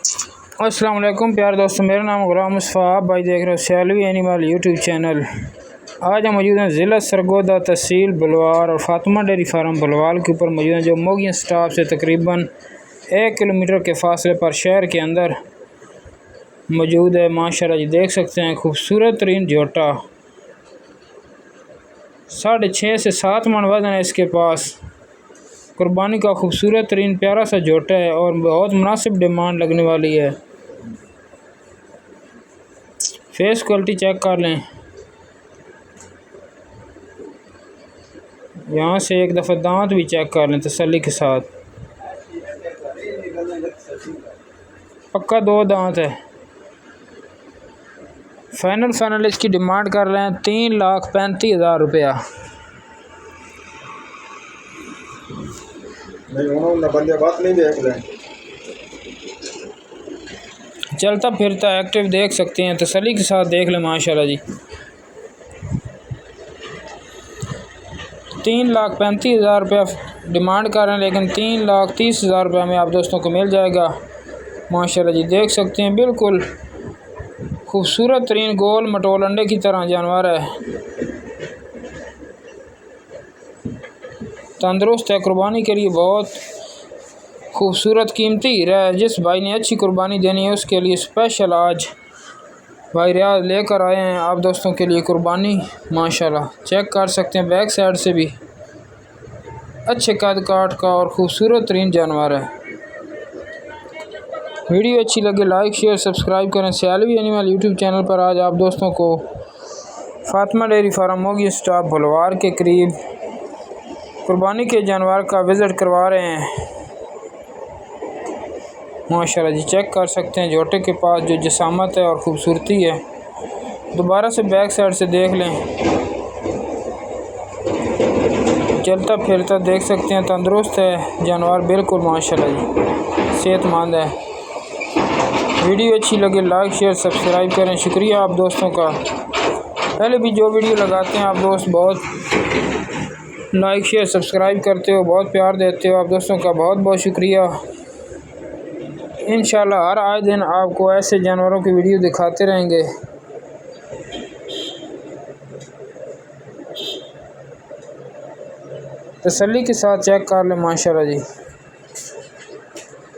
अस्सलाम वालेकुम प्यारे दोस्तों, मेरा नाम गुलाम मुस्तफ़ा। आप भाई देख रहे हो सयालवी एनिमल यूट्यूब चैनल। आज हम मौजूद हैं ज़िला सरगोदा, तहसील बलवार और फातिमा डेयरी फार्म बलवाल के ऊपर मौजूद हैं, जो मोगियां स्टॉप से तकरीबन 1 किलोमीटर के फासले पर शहर के अंदर मौजूद है। माशाल्लाह जी देख सकते हैं, खूबसूरत तरीन जोटा 6.5 से 7 मन वजन है इसके पास। कुर्बानी का खूबसूरत तरीन प्यारा सा जोटा है और बहुत मुनासिब डिमांड लगने वाली है। फेस क्वालिटी चेक कर लें, यहाँ से एक दफ़ा दांत भी चेक कर लें तसल्ली के साथ। पक्का 2 दांत है। फाइनल इसकी डिमांड कर रहे हैं 3,35,000 रुपया। चलता फिरता एक्टिव देख सकते हैं, तसल्ली के साथ देख लें। माशाल्लाह जी 3,35,000 रुपया डिमांड कर रहे हैं, लेकिन 3,30,000 रुपये में आप दोस्तों को मिल जाएगा। माशाल्लाह जी देख सकते हैं, बिल्कुल खूबसूरत तरीन गोल मटोल अंडे की तरह जानवर है। तंदुरुस्त है, कुर्बानी के लिए बहुत खूबसूरत कीमती हीरा है। जिस भाई ने अच्छी कुर्बानी देनी है उसके लिए स्पेशल आज भाई रियाज लेकर आए हैं आप दोस्तों के लिए कुर्बानी। माशाल्लाह चेक कर सकते हैं, बैक साइड से भी अच्छे कद काट का और ख़ूबसूरत तरीन जानवर है। वीडियो अच्छी लगे लाइक शेयर सब्सक्राइब करें। सयालवी एनिमल यूट्यूब चैनल पर आज आप दोस्तों को फातिमा डेयरी फार्म मोगी स्टॉप बलवार के करीब कुर्बानी के जानवर का विज़िट करवा रहे हैं। माशाल्लाह जी चेक कर सकते हैं, जोटे के पास जो जसामत है और ख़ूबसूरती है। दोबारा से बैक साइड से देख लें, चलता फिरता देख सकते हैं, तंदुरुस्त है जानवर बिल्कुल। माशाल्लाह जी सेहतमंद है। वीडियो अच्छी लगे लाइक शेयर सब्सक्राइब करें। शुक्रिया आप दोस्तों का। पहले भी जो वीडियो लगाते हैं आप दोस्त बहुत लाइक शेयर सब्सक्राइब करते हो, बहुत प्यार देते हो। आप दोस्तों का बहुत बहुत शुक्रिया। इंशाल्लाह हर आए दिन आपको ऐसे जानवरों की वीडियो दिखाते रहेंगे। तसल्ली के साथ चेक कर लें। माशाल्लाह जी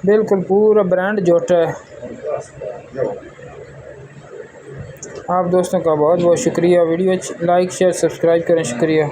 बिल्कुल पूरा ब्रांड जोटा है। आप दोस्तों का बहुत बहुत शुक्रिया। वीडियो लाइक शेयर सब्सक्राइब करें। शुक्रिया।